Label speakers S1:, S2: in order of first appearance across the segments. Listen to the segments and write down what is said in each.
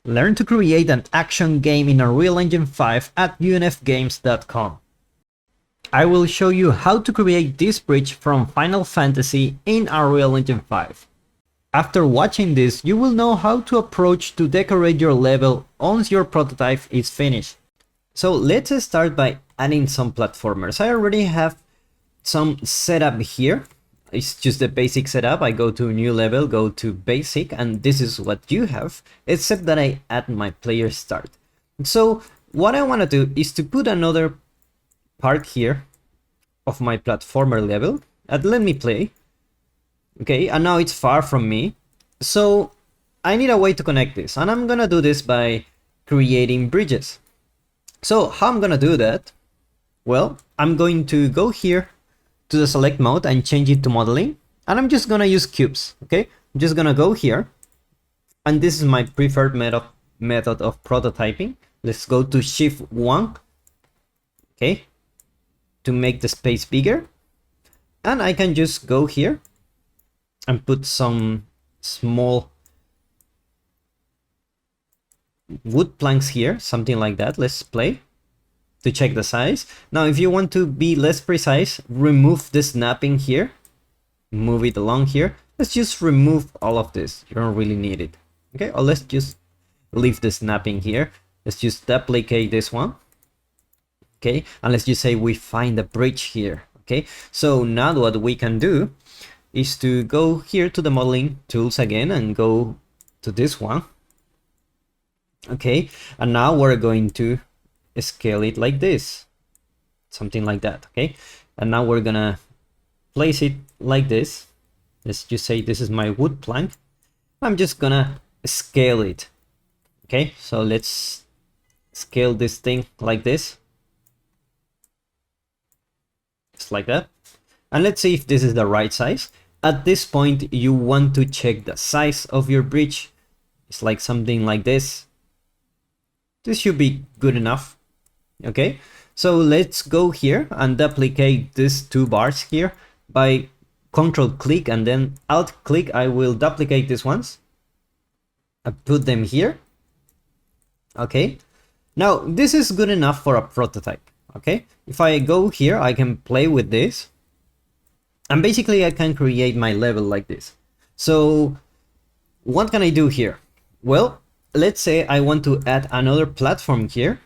S1: Learn to create an action game in Unreal Engine 5 at unfgames.com. I will show you how to create this bridge from Final Fantasy in Unreal Engine 5. After watching this, you will know how to approach to decorate your level once your prototype is finished. So let's start by adding some platformers. I already have some setup here. It's just the basic setup. I go to new level, go to basic, and this is what you have, except that I add my player start. So what I want to do is to put another part here of my platformer level and let me play. Okay, and now it's far from me. So I need a way to connect this, and I'm gonna do this by creating bridges. So how I'm gonna do that? Well, I'm going to go here to the select mode and change it to modeling, and I'm just gonna use cubes. Okay, I'm just gonna go here, and this is my preferred method of prototyping. Let's go to shift 1, okay, to make the space bigger, and I can just go here and put some small wood planks here, something like that. Let's play to check the size. Now, if you want to be less precise, remove the snapping here, move it along here. Let's just remove all of this. You don't really need it. Okay, or let's just leave the snapping here. Let's just duplicate this one. Okay, and let's just say we find a bridge here. Okay, so now what we can do is to go here to the modeling tools again and go to this one. Okay, and now we're going to scale it like this, something like that. Okay, and now we're gonna place it like this. Let's just say this is my wood plank. I'm just gonna scale it. Okay, so let's scale this thing like this, just like that, and let's see if this is the right size. At this point, you want to check the size of your bridge. It's like something like this. This should be good enough. Okay, so let's go here and duplicate these two bars here by control click and then alt click. I will duplicate these ones and put them here. Okay, now this is good enough for a prototype. Okay, if I go here, I can play with this. And basically I can create my level like this. So what can I do here? Well, let's say I want to add another platform here.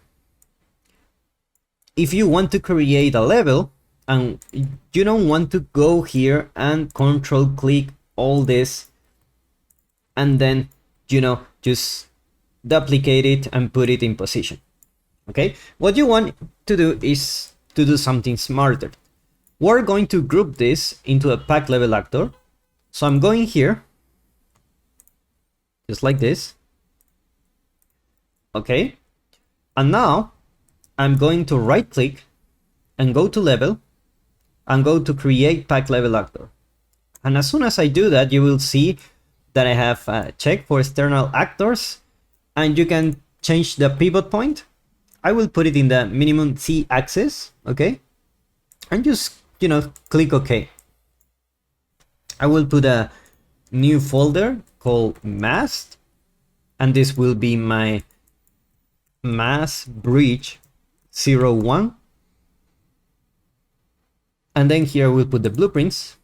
S1: If you want to create a level and you don't want to go here and control click all this and then, you know, just duplicate it and put it in position. Okay, what you want to do is to do something smarter. We're going to group this into a pack level actor. So I'm going here, just like this. Okay, and now I'm going to right click and go to level and go to create pack level actor. And as soon as I do that, you will see that I have a check for external actors, and you can change the pivot point. I will put it in the minimum Z axis. Okay, and just, you know, click OK. I will put a new folder called mask, and this will be my mask bridge 01. And then here we'll put the blueprints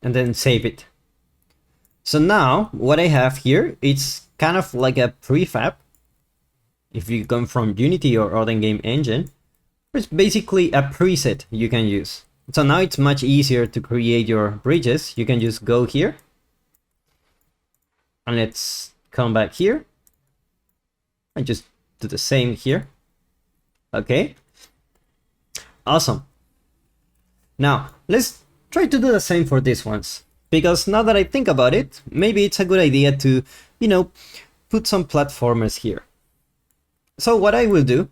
S1: and then save it. So now what I have here, it's kind of like a prefab. If you come from Unity or other game engine, it's basically a preset you can use. So now it's much easier to create your bridges. You can just go here and let's come back here and just do the same here. Okay, awesome. Now let's try to do the same for these ones, because now that I think about it, maybe it's a good idea to, you know, put some platformers here. So what I will do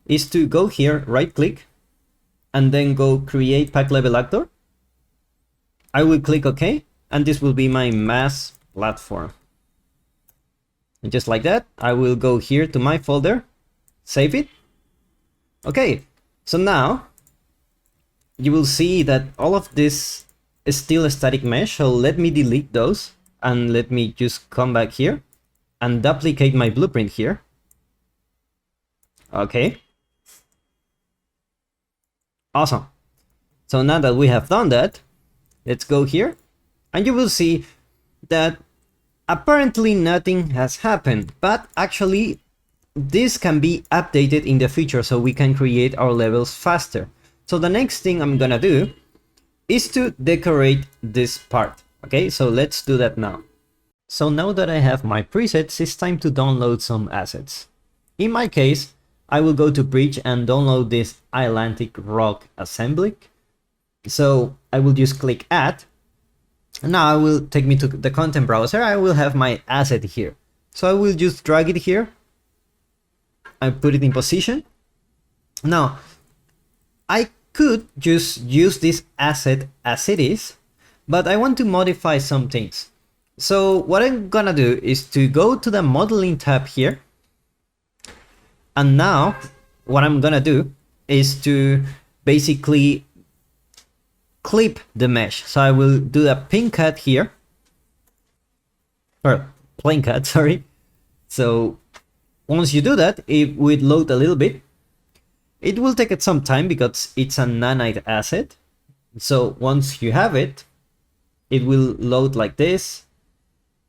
S1: is to go here, right click, and then go create pack level actor. I will click OK, and this will be my mass platform. And just like that, I will go here to my folder, save it. Okay, so now you will see that all of this is still a static mesh, so let me delete those And let me just come back here and duplicate my blueprint here. Okay. Awesome. So now that we have done that, let's go here and you will see that apparently nothing has happened, but actually this can be updated in the future so we can create our levels faster. So the next thing I'm gonna do is to decorate this part. Okay, so let's do that now. So now that I have my presets, it's time to download some assets. In my case, I will go to Bridge and download this Atlantic Rock assembly. So I will just click Add. Now I will take me to the content browser. I will have my asset here. So I will just drag it here. I put it in position. Now I could just use this asset as it is, but I want to modify some things. So what I'm gonna do is to go to the modeling tab here. And now what I'm gonna do is to basically clip the mesh. So I will do a pin cut here, or plane cut, sorry. So once you do that, it will load a little bit. It will take it some time because it's a nanite asset. So once you have it, it will load like this.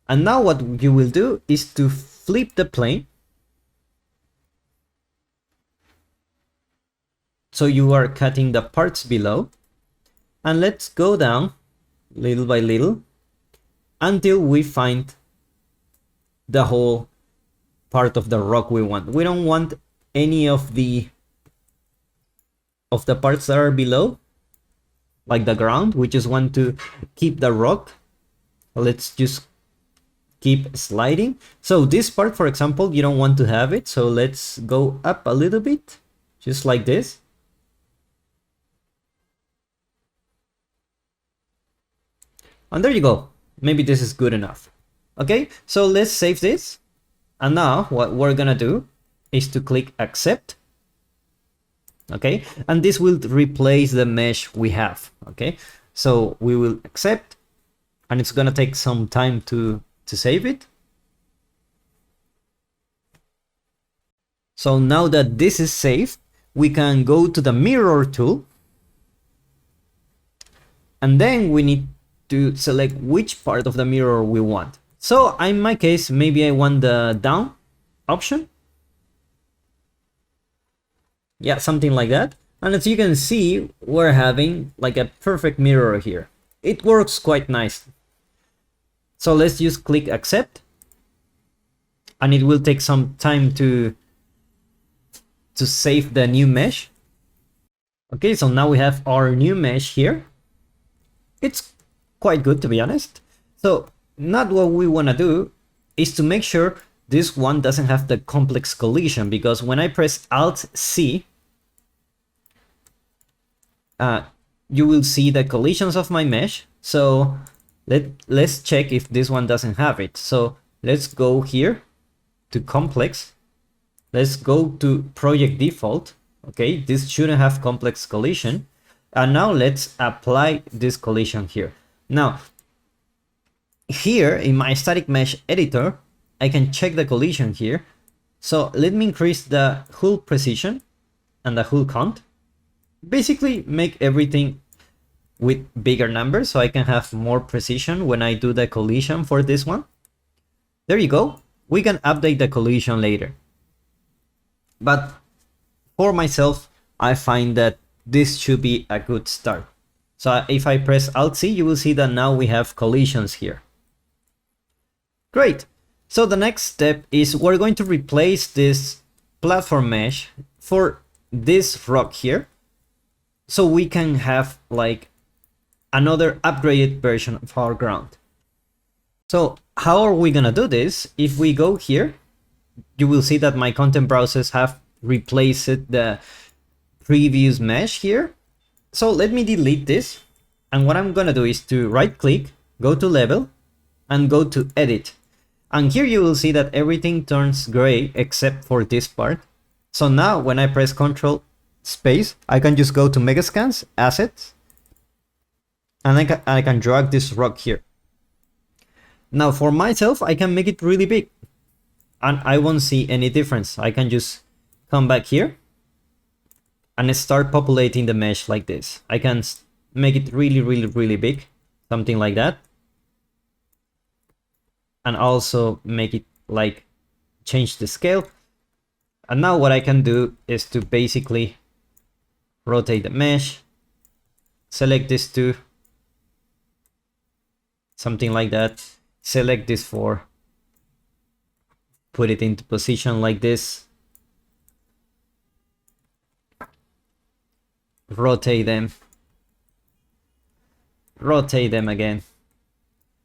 S1: And now what you will do is to flip the plane. So you are cutting the parts below. And let's go down little by little until we find the whole part of the rock we want. We don't want any of the parts that are below, like the ground. We just want to keep the rock. Let's just keep sliding. So this part, for example, you don't want to have it. So let's go up a little bit, just like this. And there you go. Maybe this is good enough. Okay, so let's save this. And now what we're gonna do is to click accept. Okay, and this will replace the mesh we have. Okay, so we will accept, and it's gonna take some time to save it. So now that this is saved, we can go to the mirror tool, and then we need to select which part of the mirror we want. So in my case, maybe I want the down option. Yeah, something like that. And as you can see, we're having like a perfect mirror here. It works quite nice. So let's just click accept. And it will take some time to save the new mesh. Okay, so now we have our new mesh here. It's quite good, to be honest. So not what we want to do is to make sure this one doesn't have the complex collision, because when I press Alt C, you will see the collisions of my mesh. So let's check if this one doesn't have it. So let's go here to complex. Let's go to project default. Okay, this shouldn't have complex collision. And now let's apply this collision here. Now, here in my static mesh editor, I can check the collision here. So let me increase the hull precision and the hull count. Basically make everything with bigger numbers so I can have more precision when I do the collision for this one. There you go. We can update the collision later. But for myself, I find that this should be a good start. So if I press Alt C, you will see that now we have collisions here. Great. So the next step is we're going to replace this platform mesh for this rock here, so we can have like another upgraded version of our ground. So how are we gonna do this? If we go here, you will see that my content browsers have replaced the previous mesh here. So let me delete this, and what I'm gonna do is to right click, go to level, and go to edit. And here you will see that everything turns gray except for this part. So now when I press Ctrl space, I can just go to Megascans, Assets, and I can drag this rock here. Now for myself, I can make it really big and I won't see any difference. I can just come back here and start populating the mesh like this. I can make it really big, something like that. And also make it like change the scale. And now what I can do is to basically rotate the mesh, select this two, something like that, select this four, put it into position like this, rotate them again.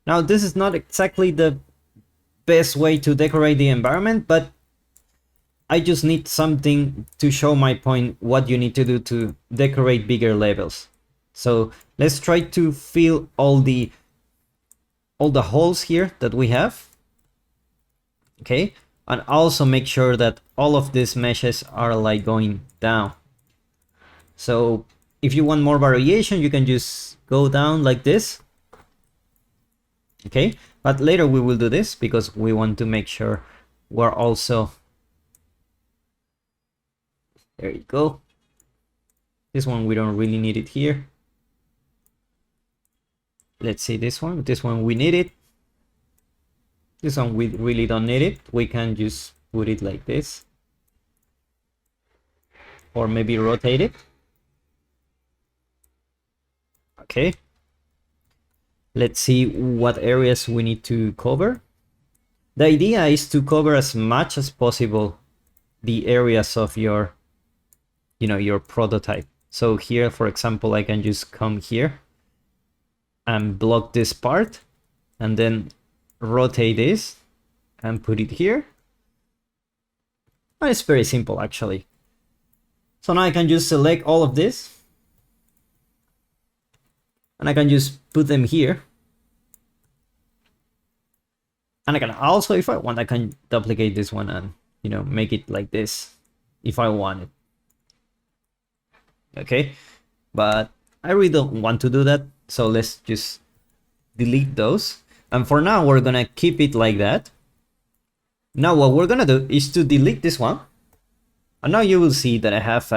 S1: Now this is not exactly the best way to decorate the environment, but I just need something to show my point what you need to do to decorate bigger levels. So let's try to fill all the holes here that we have. Okay, and also make sure that all of these meshes are like going down. So if you want more variation, you can just go down like this. Okay, but later we will do this because we want to make sure we're also, there you go. This one we don't really need it here. Let's see this one we need it. This one we really don't need it. We can just put it like this, or maybe rotate it. Okay, let's see what areas we need to cover. The idea is to cover as much as possible the areas of your, your prototype. So here, for example, I can just come here and block this part and then rotate this and put it here. And it's very simple actually. So now I can just select all of this and I can just put them here. And I can also, if I want, I can duplicate this one and, make it like this if I want it. Okay, but I really don't want to do that. So let's just delete those. And for now, we're gonna keep it like that. Now what we're gonna do is to delete this one. And now you will see that I have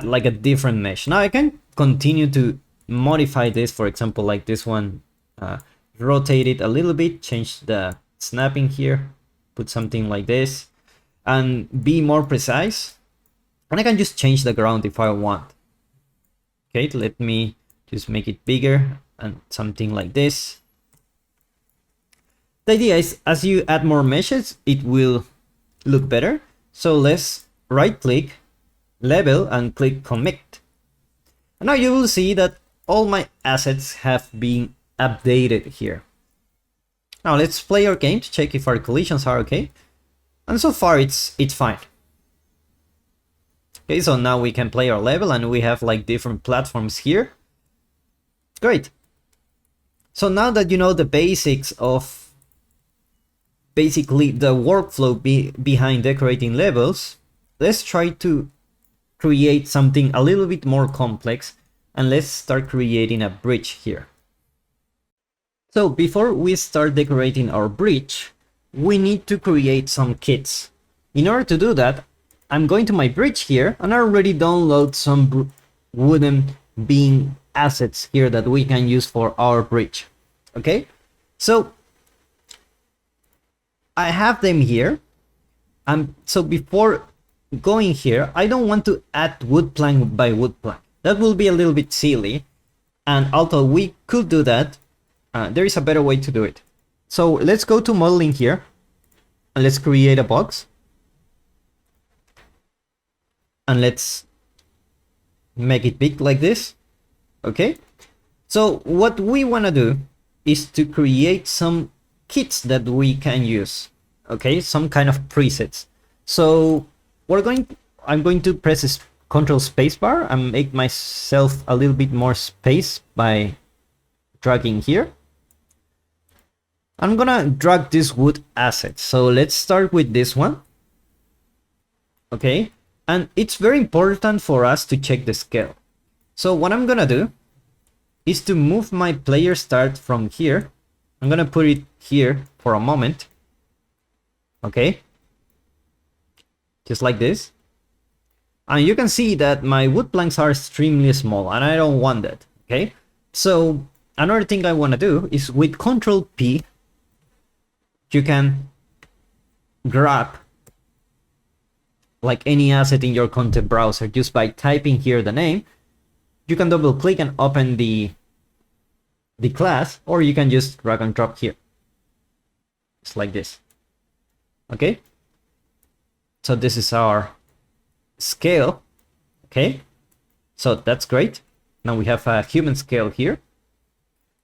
S1: like a different mesh. Now I can continue to modify this, for example, like this one, rotate it a little bit, change the snapping here, put something like this, and be more precise. And I can just change the ground if I want. Okay, let me just make it bigger and something like this. The idea is as you add more meshes, it will look better. So let's right click, level, and click commit. And now you will see that all my assets have been updated here. Now let's play our game to check if our collisions are okay. And so far it's fine. Okay, so now we can play our level and we have like different platforms here. Great. So now that you know the basics of basically the workflow behind decorating levels, let's try to create something a little bit more complex and let's start creating a bridge here. So before we start decorating our bridge, we need to create some kits. In order to do that, I'm going to my bridge here and I already download some wooden beam assets here that we can use for our bridge. Okay, so I have them here. So before going here, I don't want to add wood plank by wood plank. That will be a little bit silly. And although we could do that, there is a better way to do it. So let's go to modeling here and let's create a box. And let's make it big like this. Okay, so what we want to do is to create some kits that we can use. Okay, some kind of presets. So I'm going to press Control Spacebar and make myself a little bit more space by dragging here. I'm gonna drag this wood asset. So let's start with this one. Okay, and it's very important for us to check the scale. So what I'm gonna do is to move my player start from here I'm gonna put it here for a moment. Okay, just like this. And you can see that my wood planks are extremely small, and I don't want that. Okay, so another thing I want to do is with Control P, you can grab like any asset in your content browser just by typing here the name. You can double click and open the class, or you can just drag and drop here. It's like this. Okay, so this is our scale. Okay, so that's great. Now we have a human scale here.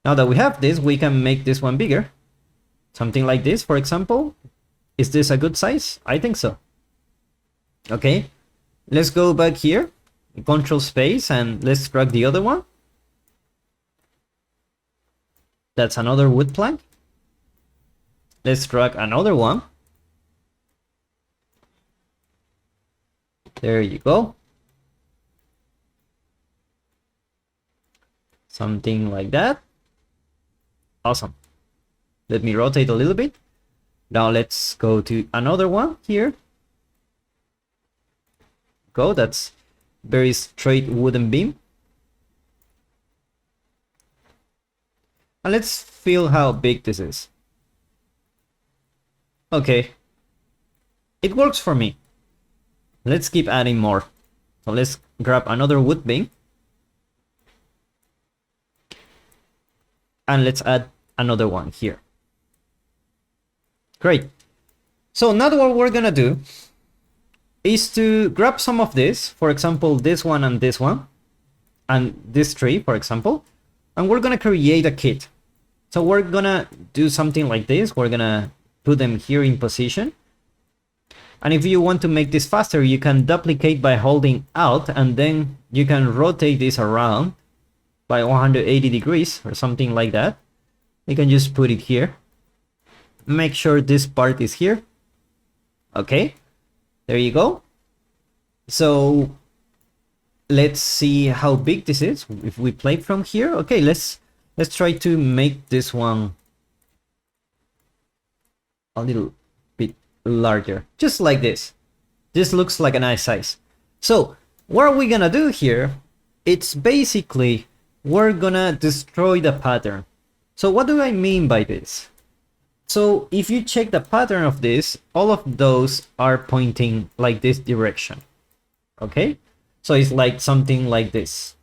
S1: Now that we have this, we can make this one bigger. Something like this, for example. Is this a good size? I think so. Okay, let's go back here, control space, and let's drag the other one. That's another wood plank. Let's drag another one. There you go. Something like that. Awesome. Let me rotate a little bit. Now let's go to another one here. Go, that's very straight wooden beam. And let's feel how big this is. Okay, it works for me. Let's keep adding more. So let's grab another wood beam. And let's add another one here. Great. So now what we're gonna do is to grab some of this, for example, this one, and this tree, for example, and we're gonna create a kit. So we're gonna do something like this. We're gonna put them here in position. And if you want to make this faster, you can duplicate by holding Alt, and then you can rotate this around by 180 degrees or something like that. You can just put it here. Make sure this part is here. Okay, there you go. So let's see how big this is if we play from here. Okay, let's try to make this one a little bit larger, just like this. This looks like a nice size. So what are we gonna do here? It's basically we're gonna destroy the pattern. So what do I mean by this? So if you check the pattern of this, all of those are pointing like this direction. Okay, so it's like something like this.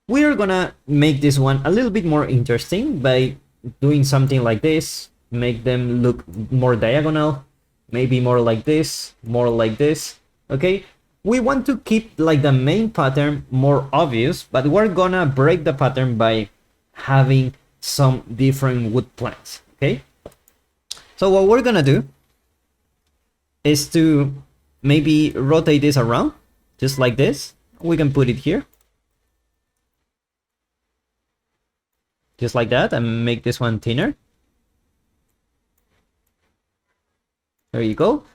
S1: We are gonna make this one a little bit more interesting by doing something like this. Make them look more diagonal, maybe more like this, more like this. Okay, we want to keep like the main pattern more obvious, but we're gonna break the pattern by having some different wood planks. Okay, so what we're gonna do is to maybe rotate this around just like this. We can put it here just like that and make this one thinner. There you go.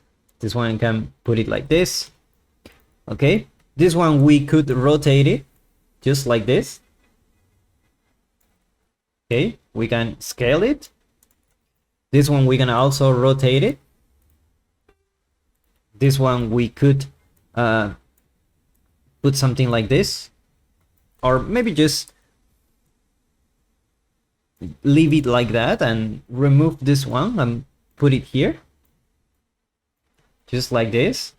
S1: This one can put it like this. Okay, this one we could rotate it just like this. Okay, we can scale it. This one we can also rotate it. This one we could put something like this, or maybe just leave it like that and remove this one and put it here just like this.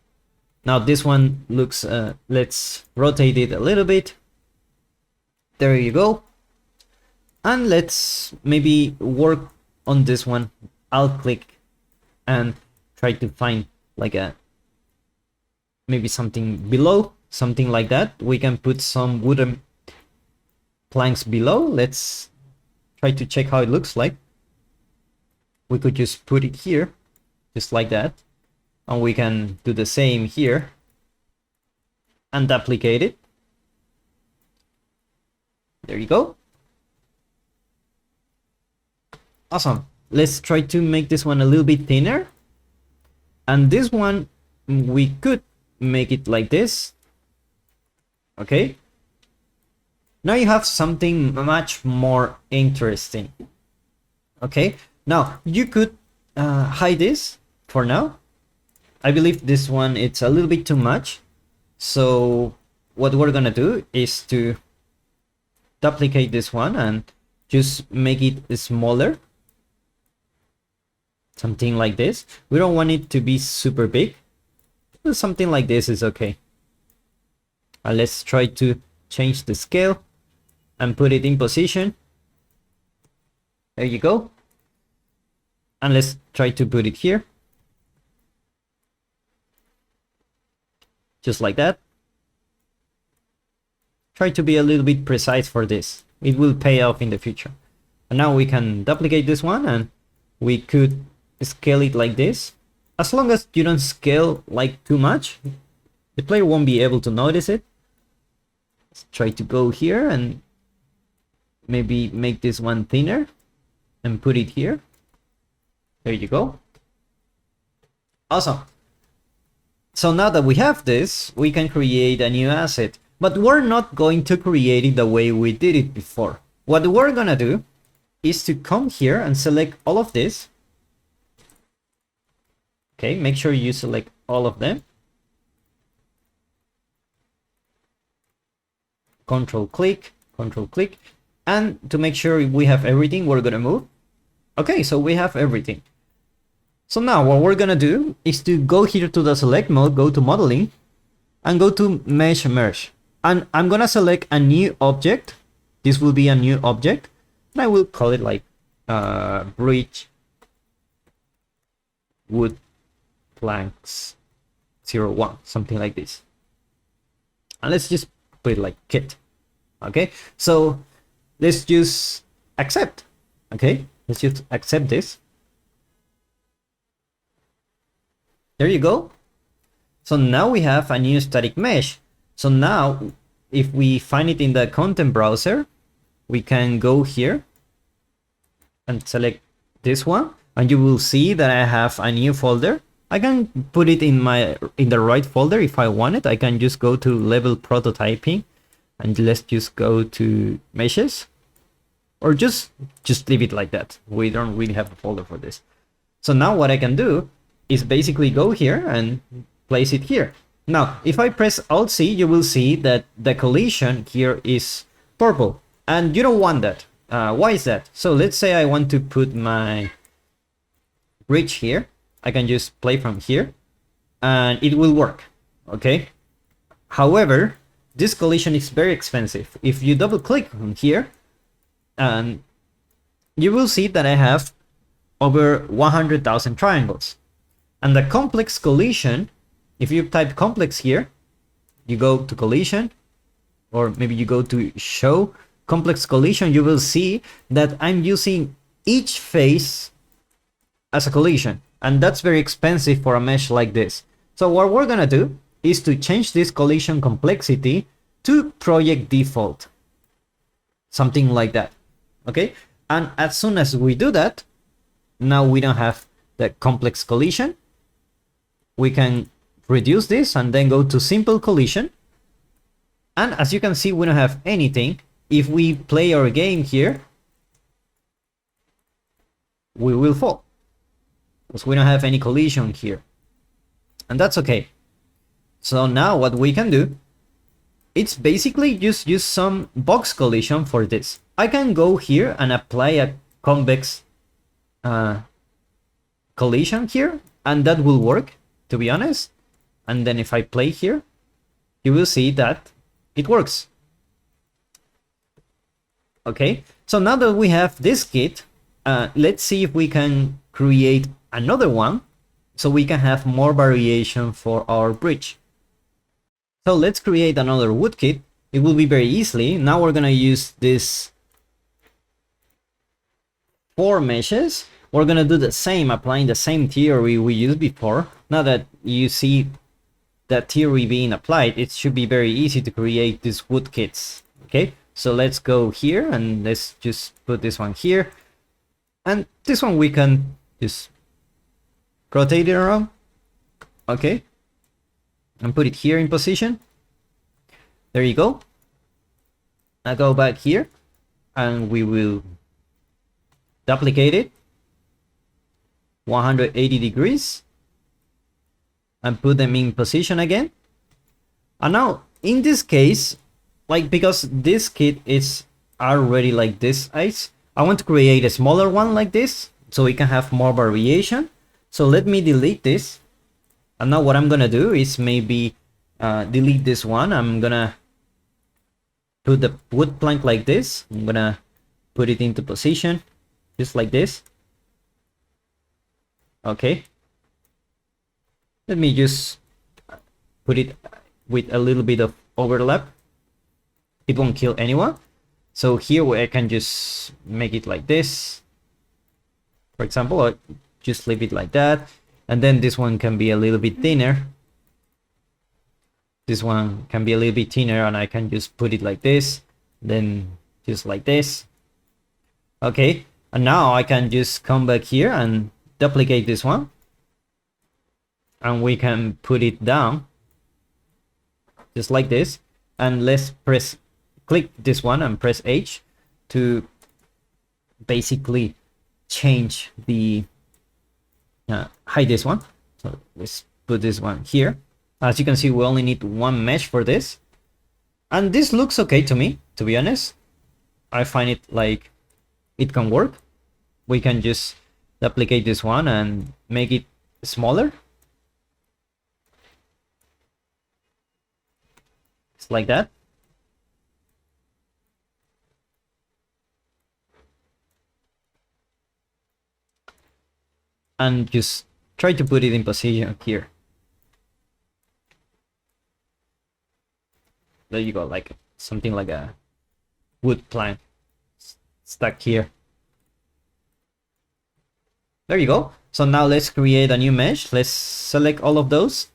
S1: Now this one looks let's rotate it a little bit. There you go. And let's maybe work on this one. I'll click and try to find like a maybe something below, something like that. We can put some wooden planks below. Let's try to check how it looks like. We could just put it here just like that, and we can do the same here and duplicate it. There you go. Awesome. Let's try to make this one a little bit thinner, and this one we could make it like this. Okay, Now you have something much more interesting. Okay, now you could hide this for now. I believe this one, it's a little bit too much. So what we're gonna do is to duplicate this one and just make it smaller. Something like this. We don't want it to be super big. Something like this is okay. Let's try to change the scale and put it in position. There you go. And let's try to put it here. Just like that. Try to be a little bit precise for this. It will pay off in the future. And now we can duplicate this one and we could scale it like this. As long as you don't scale like too much, the player won't be able to notice it. Let's try to go here and maybe make this one thinner and put it here. There you go. Awesome. So now that we have this, we can create a new asset, but we're not going to create it the way we did it before. What we're gonna do is to come here and select all of this. Okay, make sure you select all of them. Control click, and to make sure we have everything, we're gonna move. Okay, so we have everything. So now what we're gonna do is to go here to the select mode, go to modeling, and go to mesh merge. And I'm gonna select a new object. This will be a new object, and I will call it like bridge wood planks 01, something like this. And let's just put it like kit. Okay, so let's just accept. Okay, let's just accept this. There you go. So now we have a new static mesh. So now if we find it in the content browser, we can go here and select this one, and you will see that I have a new folder. I can put it in the right folder if I want it. I can just go to level prototyping and let's just go to meshes, or just leave it like that. We don't really have a folder for this. So now what I can do is basically go here and place it here. Now, if I press Alt C, you will see that the collision here is purple, and you don't want that. Why is that? So let's say I want to put my bridge here. I can just play from here and it will work. Okay. However, this collision is very expensive. If you double click on here, and you will see that I have over 100,000 triangles. And the complex collision, if you type complex here, you go to collision, or maybe you go to show complex collision, you will see that I'm using each face as a collision. And that's very expensive for a mesh like this. So what we're gonna do is to change this collision complexity to project default. Something like that. Okay? And as soon as we do that, now we don't have the complex collision. We can reduce this and then go to simple collision. And as you can see, we don't have anything. If we play our game here, we will fall, because we don't have any collision here. And that's okay. So now what we can do, it's basically just use some box collision for this. I can go here and apply a convex collision here, and that will work, to be honest. And then if I play here, you will see that it works. Okay, so now that we have this kit, let's see if we can create another one so we can have more variation for our bridge. So let's create another wood kit. It will be very easily. Now we're gonna use this 4 meshes. We're gonna do the same, applying the same theory we used before. Now that you see that theory being applied, it should be very easy to create these wood kits. Okay, so let's go here and let's just put this one here, and this one we can just rotate it around. Okay, and put it here in position. There you go. I go back here and we will duplicate it 180 degrees and put them in position again. And now in this case, like, because this kit is already like this size, I want to create a smaller one like this so we can have more variation. So let me delete this. And now what I'm gonna do is maybe delete this one. I'm gonna put the wood plank like this. I'm gonna put it into position just like this. Okay, let me just put it with a little bit of overlap. It won't kill anyone. So here I can just make it like this, for example, or just leave it like that. And then this one can be a little bit thinner. This one can be a little bit thinner, and I can just put it like this, then just like this. Okay, and now I can just come back here and duplicate this one, and we can put it down just like this. And let's click this one and press H to basically change the hide this one. So let's put this one here. As you can see, we only need one mesh for this, and this looks okay to me, to be honest. I find it like it can work. We can just duplicate this one and make it smaller. It's like that. And just try to put it in position here. There you go, like something like a wood plank stuck here. There you go. So now let's create a new mesh. Let's select all of those.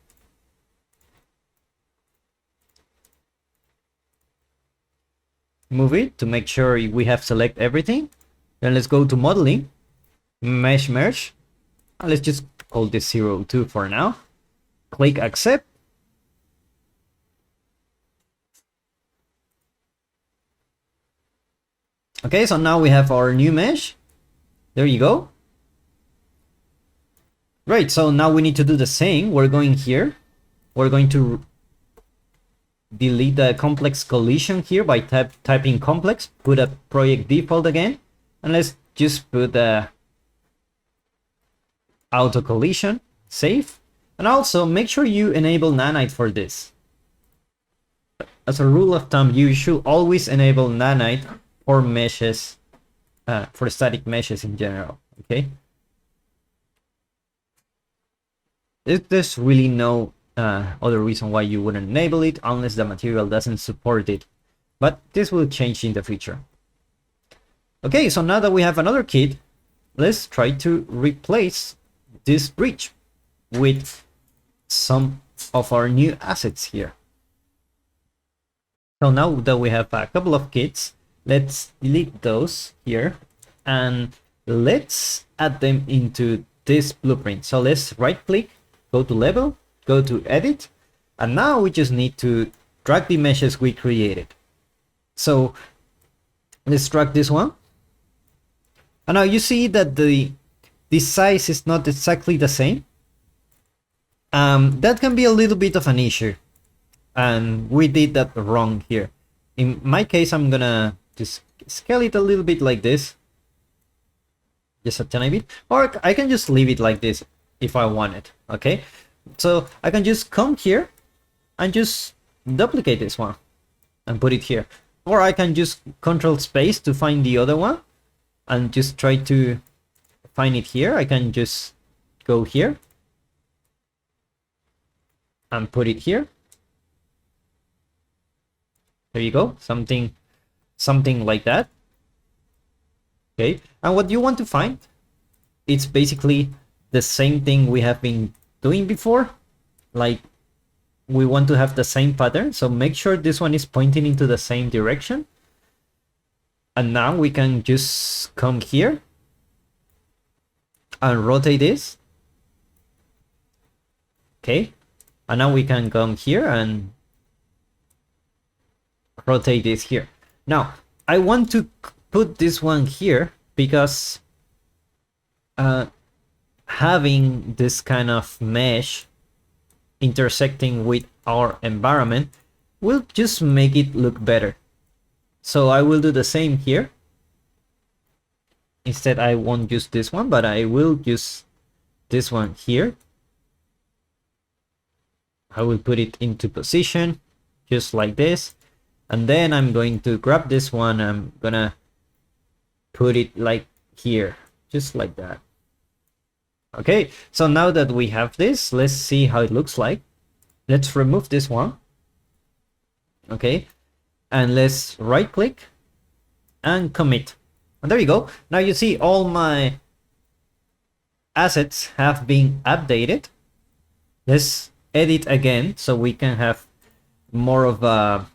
S1: Move it to make sure we have select everything. Then let's go to modeling, mesh merge. And let's just call this 02 for now. Click accept. Okay, so now we have our new mesh. There you go. Right, so now we need to do the same. We're going here. We're going to delete the complex collision here by typing complex. Put a project default again. And let's just put the auto collision. Save. And also make sure you enable nanite for this. As a rule of thumb, you should always enable nanite for meshes, for static meshes in general. Okay. There's really no other reason why you wouldn't enable it unless the material doesn't support it. But this will change in the future. Okay, so now that we have another kit, let's try to replace this bridge with some of our new assets here. So now that we have a couple of kits, let's delete those here and let's add them into this blueprint. So let's right click, go to level, go to edit, and now we just need to drag the meshes we created. So let's drag this one. And now you see that the size is not exactly the same. That can be a little bit of an issue, and we did that wrong here. In my case, I'm gonna just scale it a little bit like this, just a tiny bit, or I can just leave it like this if I want it. Okay, so I can just come here and just duplicate this one and put it here, or I can just control space to find the other one and just try to find it here. I can just go here and put it here. There you go, something like that. Okay, and what you want to find, it's basically the same thing we have been doing before. Like, we want to have the same pattern, so make sure this one is pointing into the same direction. And now we can just come here and rotate this. Okay, and now we can come here and rotate this here. Now, I want to put this one here because having this kind of mesh intersecting with our environment will just make it look better. So I will do the same here. Instead, I won't use this one, but I will use this one here. I will put it into position, just like this. And then I'm going to grab this one. I'm gonna put it like here, just like that. Okay, so now that we have this, let's see how it looks like. Let's remove this one. Okay, and let's right click and commit. And there you go. Now you see all my assets have been updated. Let's edit again so we can have more of a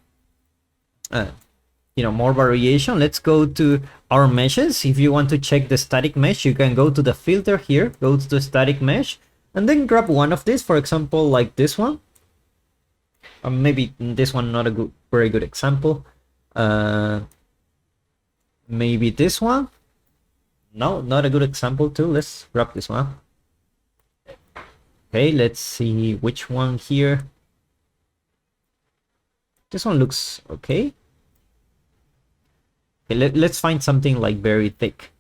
S1: more variation. Let's go to our meshes. If you want to check the static mesh, you can go to the filter here, go to the static mesh, and then grab one of these, for example, like this one. Or maybe this one, not a very good example. Maybe this one. No, not a good example too. Let's grab this one. Okay, let's see which one here. This one looks okay. Okay, let's find something like very thick.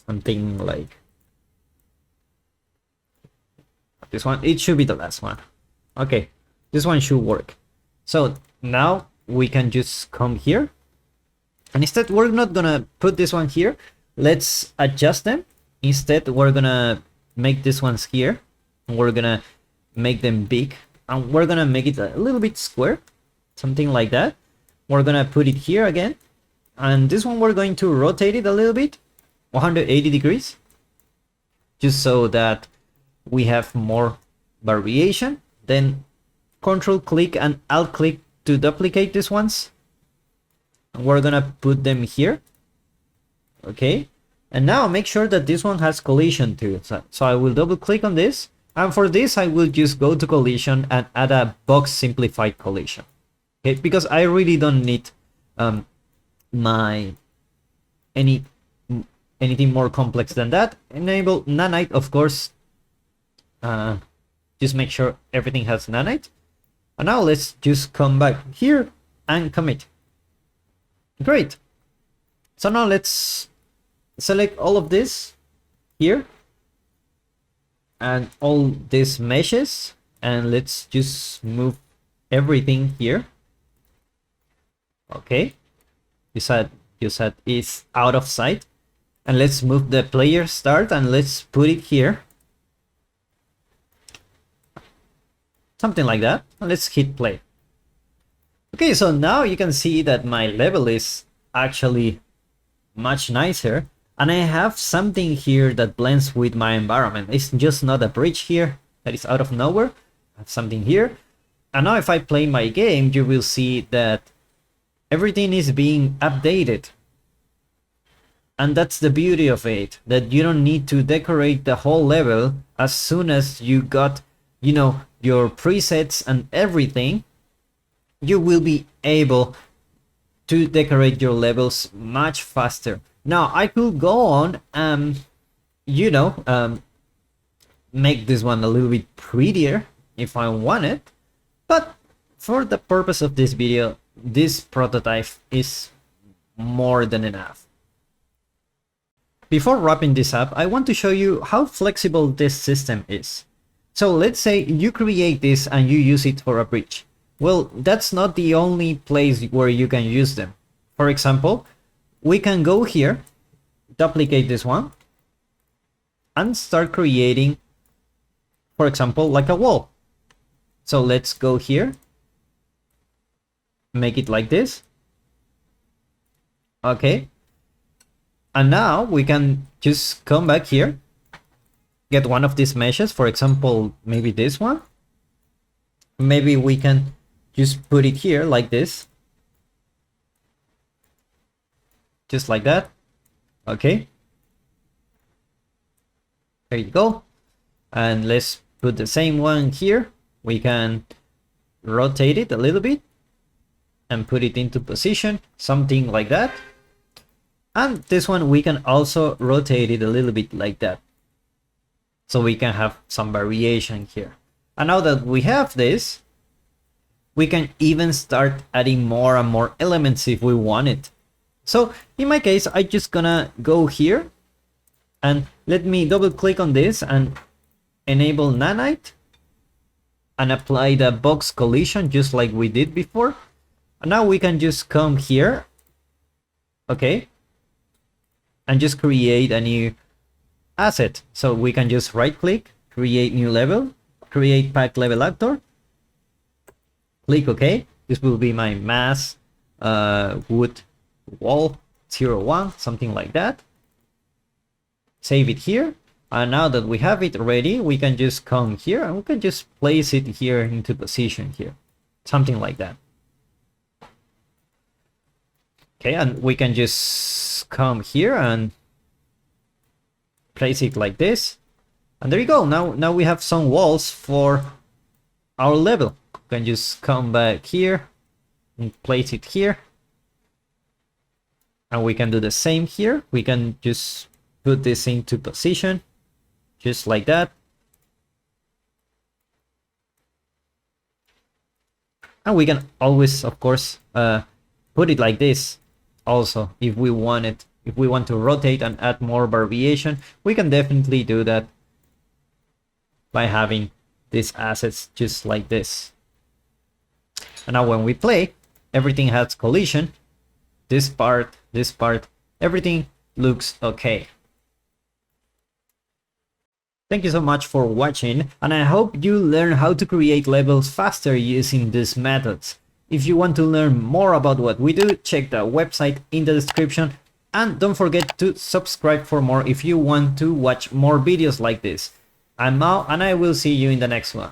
S1: Something like this one. It should be the last one. Okay, this one should work. So now we can just come here. And instead, we're not gonna put this one here. Let's adjust them. Instead, we're gonna make these ones here. We're gonna make them big. And we're gonna make it a little bit square. Something like that. We're gonna put it here again. And this one, we're going to rotate it a little bit. 180 degrees. Just so that we have more variation. Then Control click and Alt click to duplicate these ones. We're gonna put them here. Okay, and now make sure that this one has collision too. So I will double click on this, and for this I will just go to collision and add a box simplified collision. Okay, because I really don't need anything more complex than that. Enable nanite, of course. Just make sure everything has nanite. And now let's just come back here and commit. Great. So now let's select all of this here and all these meshes, and let's just move everything here. Okay, you said it's out of sight, and let's move the player start and let's put it here, something like that, and let's hit play. Okay, so now you can see that my level is actually much nicer, and I have something here that blends with my environment. It's just not a bridge here that is out of nowhere. I have something here, and now if I play my game, you will see that everything is being updated. And that's the beauty of it, that you don't need to decorate the whole level. As soon as you got, your presets and everything, you will be able to decorate your levels much faster. Now I could go on and make this one a little bit prettier if I wanted, but for the purpose of this video, this prototype is more than enough. Before wrapping this up, I want to show you how flexible this system is. So let's say you create this and you use it for a bridge. Well, that's not the only place where you can use them. For example, we can go here, duplicate this one, and start creating, for example, like a wall. So let's go here, make it like this. Okay. And now we can just come back here, get one of these meshes, for example, maybe this one. Maybe we can just put it here like this. Just like that. Okay. There you go. And let's put the same one here. We can rotate it a little bit. and put it into position, something like that. And this one we can also rotate it a little bit like that, so we can have some variation here. And now that we have this, we can even start adding more and more elements if we want it. So in my case, I'm just gonna go here and let me double click on this and enable nanite and apply the box collision just like we did before. And now we can just come here, okay, and just create a new asset. So we can just right click, create new level, create pack level actor, click OK. This will be my mass wood wall 01, something like that. Save it here. And now that we have it ready, we can just come here and we can just place it here into position here, something like that. Okay, and we can just come here and place it like this. And there you go. Now we have some walls for our level. We can just come back here and place it here. And we can do the same here. We can just put this into position, just like that. And we can always, of course, put it like this also if we want it. If we want to rotate and add more variation, we can definitely do that by having these assets just like this. And now when we play, everything has collision. This part, everything looks okay. Thank you so much for watching, and I hope you learn how to create levels faster using these methods. If you want to learn more about what we do, check the website in the description, and don't forget to subscribe for more if you want to watch more videos like this. I'm Mao, and I will see you in the next one.